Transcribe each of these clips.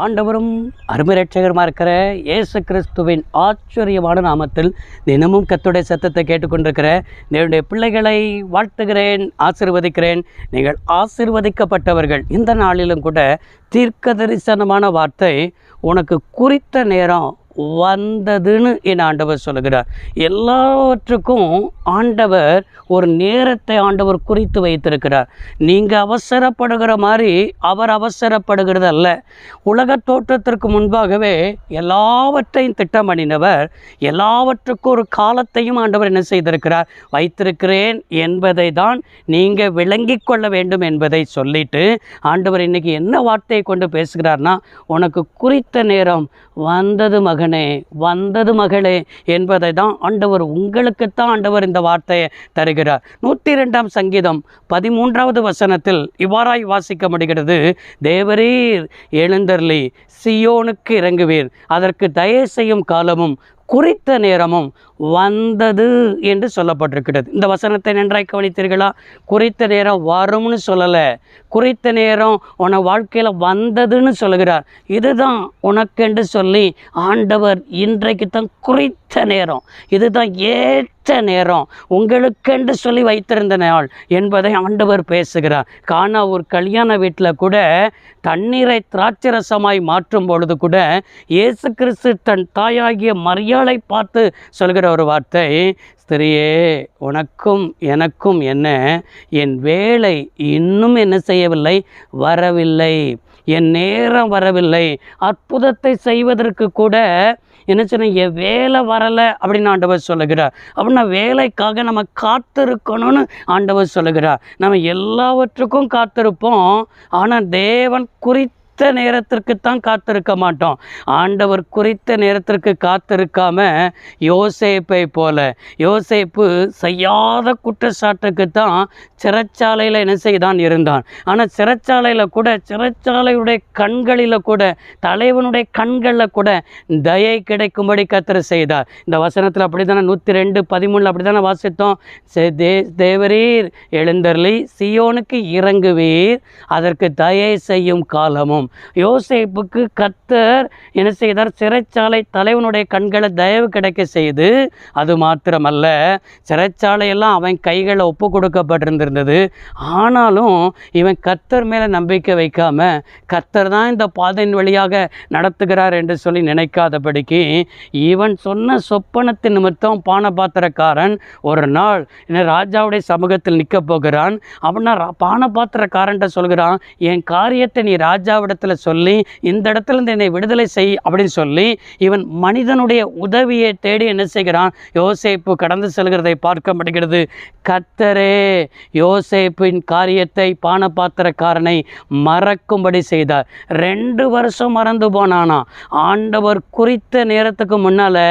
ஆண்டவரும் அருமை ரட்சகருமா இருக்கிற இயேசு கிறிஸ்துவின் ஆச்சரியமான நாமத்தில் தினமும் கர்த்தருடைய சத்தத்தை கேட்டுக்கொண்டிருக்கிற என்னுடைய பிள்ளைகளை வாழ்த்துகிறேன், ஆசீர்வதிக்கிறேன். நீங்கள் ஆசீர்வதிக்கப்பட்டவர்கள். இந்த நாளிலும் கூட தீர்க்க தரிசனமான வார்த்தை, உனக்கு குறித்த நேரம் வந்ததுன்னு என் ஆண்டவர் சொல்லுகிறார். எல்லாவற்றுக்கும் ஆண்டவர் ஒரு நேரத்தை ஆண்டவர் குறித்து வைத்திருக்கிறார். நீங்கள் அவசரப்படுகிற மாதிரி அவர் அவசரப்படுகிறது அல்ல. உலக தோற்றத்திற்கு முன்பாகவே எல்லாவற்றையும் திட்டம் பண்ணினவர், எல்லாவற்றுக்கும் ஒரு காலத்தையும் ஆண்டவர் என்ன செய்திருக்கிறார், வைத்திருக்கிறேன் என்பதை தான் நீங்கள் விளங்கி கொள்ள வேண்டும் என்பதை சொல்லிட்டு ஆண்டவர் இன்றைக்கி என்ன வார்த்தையை கொண்டு பேசுகிறார்னா, உனக்கு குறித்த நேரம் வந்தது மகனே, வந்தது மகளே என்பதை தான் ஆண்டவர் உங்களுக்குத்தான் ஆண்டவர் இந்த வார்த்தையை தருகிறார். 102ஆம் சங்கீதம் 13வது வசனத்தில் இவ்வாறாய் வாசிக்க முடிகிறது. தேவரீர் எழுந்தருளி சியோனுக்கு இறங்குவீர், அதற்கு தயை செய்யும் காலமும் குறித்த நேரமும் வந்தது என்று சொல்லப்பட்டிருக்கிறது. இந்த வசனத்தை நன்றாய் கவனித்தீர்களா? குறித்த நேரம் வரும்னு சொல்லலை, குறித்த நேரம் உன வாழ்க்கையில் வந்ததுன்னு சொல்லுகிறார். இதுதான் உனக்கென்று சொல்லி ஆண்டவர் இன்றைக்கு தான் குறித்த நேரம், இதுதான் ஏற்ற நேரம் உங்களுக்கென்று சொல்லி வைத்திருந்த நாள் என்பதை ஆண்டவர் பேசுகிறார். காணா ஒரு கல்யாண வீட்டில் கூட தண்ணீரை திராட்சரசமாய் மாற்றும் பொழுது கூட இயேசு கிறிஸ்து தன் தாயாகிய மரியாளை பார்த்து சொல்கிற ஒரு வார்த்தை, ஸ்திரியே உனக்கும் எனக்கும் என்ன, என் வேலை இன்னும் என்ன செய்யவில்லை, வரவில்லை, என் நேரம் வரவில்லை. அற்புதத்தை செய்வதற்கு கூட என்ன சொன்ன, என் வேலை வரலை அப்படின்னு ஆண்டவர் சொல்லுகிறார். அப்படின்னா வேலைக்காக நம்ம காத்திருக்கணும்னு ஆண்டவர் சொல்லுகிறார். நம்ம எல்லாவற்றுக்கும் காத்திருப்போம், ஆனால் தேவன் குறித்த நேரத்திற்குத்தான் காத்திருக்க மாட்டோம். ஆண்டவர் குறித்த நேரத்திற்கு காத்திருக்காம யோசேப்பை போல, யோசேப்பு செய்யாத குற்றச்சாட்டுக்குத்தான் சிறைச்சாலையில் என்ன செய்தான் இருந்தான். ஆனால் சிறைச்சாலையில் கூட, சிறைச்சாலையுடைய கண்களில் கூட, தலைவனுடைய கண்களில் கூட தயை கிடைக்கும்படி கர்த்தர் செய்தார். இந்த வசனத்தில் அப்படி தானே 102:13 அப்படி தானே வாசித்தோம். தேவரீர் எழுந்தருளி சியோனுக்கு இறங்குவீர், அதற்கு தயை செய்யும் காலமும். யோசேப்புக்கு கர்த்தர் என்ன செய்தார், சிறைச்சாலை தலைவனுடைய கண்களை தயவு கிடைக்க செய்து, அது மாத்திரமல்ல சிறைச்சாலையெல்லாம் அவன் கைகளை ஒப்பு கொடுக்கப்பட்டிருந்திருந்தது. ஆனாலும் இவன் கர்த்தர் மேலே நம்பிக்கை வைக்காம, கர்த்தர் தான் இந்த பாதையின் வழியாக நடத்துகிறார் என்று சொல்லி நினைக்காதபடிக்கு இவன் சொன்ன சொப்பனத்தின் நிமித்தம் பானபாத்திரக்காரன் ஒரு நாள் ராஜாவுடைய சமூகத்தில் நிற்க போகிறான். அப்படின்னா பானபாத்திரக்காரன்ட்ட சொல்கிறான், என் காரியத்தை நீ ராஜாவிடத்தில் சொல்லி இந்த இடத்துல இருந்து என்னை விடுதலை செய் அப்படின்னு சொல்லி இவன் மனிதனுடைய உதவியை தேடி என்ன செய்கிறான், யோசேப்பு கடந்து செல்கிறதை பார்க்க முடிகிறது. கர்த்தரே யோசேப்பின் காரியத்தை பானபாத்திரக்காரனை மறக்கும்படி செய்தார். 2 வருஷம் மறந்து போனானா. ஆண்டவர் குறித்த நேரத்துக்கு முன்னால்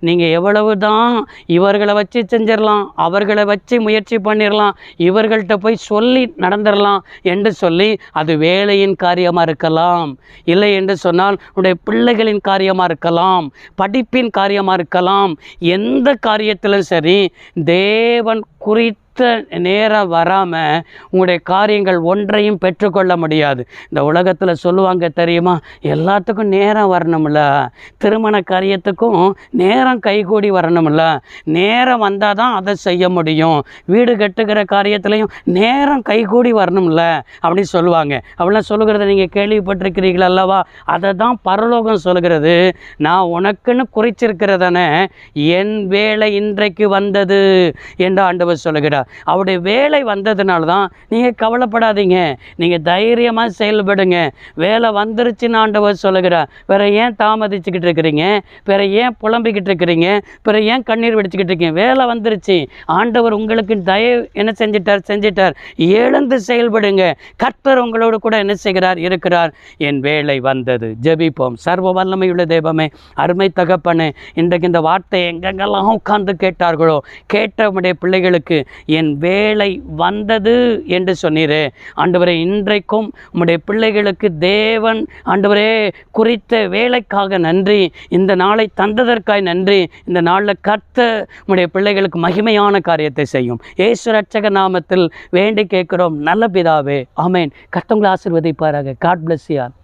நீங்கள் எவ்வளவு தான் இவர்களை வச்சு செஞ்சிடலாம், அவர்களை வச்சு முயற்சி பண்ணிடலாம், இவர்கள்ட்ட போய் சொல்லி நடந்துடலாம் என்று சொல்லி அது வேலையின் காரியமாக இருக்கலாம், இல்லை என்று சொன்னால் உடைய பிள்ளைகளின் காரியமாக இருக்கலாம், படிப்பின் காரியமாக இருக்கலாம், எந்த காரியத்திலும் சரி தேவன் குறித்த நேரம் வராமல் உங்களுடைய காரியங்கள் ஒன்றையும் பெற்றுக்கொள்ள முடியாது. இந்த உலகத்தில் சொல்லுவாங்க தெரியுமா, எல்லாத்துக்கும் நேரம் வரணும்ல, திருமண காரியத்துக்கும் நேரம் கைகூடி வரணும்ல, நேரம் வந்தால் தான் அதை செய்ய முடியும், வீடு கட்டுகிற காரியத்துலையும் நேரம் கைகூடி வரணும்ல அப்படின்னு சொல்லுவாங்க. அப்படிலாம் சொல்லுகிறத நீங்கள் கேள்விப்பட்டிருக்கிறீர்கள் அல்லவா? அதை தான் பரலோகம் சொல்லுகிறது. நான் உனக்குன்னு குறிச்சிருக்கிறதானே, என் வேலை இன்றைக்கு வந்தது என்று ஆண்டவர் சொல்லுகிறார். அவருடைய வேலை வந்ததுனால தான் நீங்கள் கவலைப்படாதீங்க, நீங்கள் தைரியமாக செயல்படுங்க. வேலை வந்துருச்சுன்னு ஆண்டவர் சொல்லுகிறார். வேறு ஏன் தாமதிச்சுக்கிட்டு இருக்கிறீங்க, வேறு ஏன் புலம்பிக்கிட்டு இருக்கிறீங்க, வேறு ஏன் கண்ணீர் வெடிச்சுக்கிட்டு இருக்கீங்க? வேலை வந்துருச்சு. ஆண்டவர் உங்களுக்கு தயவு என்ன செஞ்சிட்டார். எழுந்து செயல்படுங்க. கர்த்தர் உங்களோடு கூட என்ன செய்கிறார், இருக்கிறார். என் வேலை வந்தது. ஜெபிப்போம். சர்வ வல்லமையுள்ள தெய்வமே, அருமை தகப்பனே, இன்றைக்கு இந்த வார்த்தை எங்கெங்கெல்லாம் உட்கார்ந்து கேட்டார்களோ, கேட்டவுடைய பிள்ளைகளுக்கு என் வேலை வந்தது என்று சொன்னீரே ஆண்டவரே, இன்றைக்கும் உம்முடைய பிள்ளைகளுக்கு தேவன் ஆண்டவரே குறித்த வேலைக்காக நன்றி, இந்த நாளை தந்ததற்காய் நன்றி. இந்த நாளில் கர்த்தர் உம்முடைய பிள்ளைகளுக்கு மகிமையான காரியத்தை செய்யும். இயேசு ரட்சக நாமத்தில் வேண்டி கேட்கிறோம் நல்ல பிதாவே, ஆமென். கர்த்தர் உங்களை ஆசீர்வதிப்பாராக. God bless you all.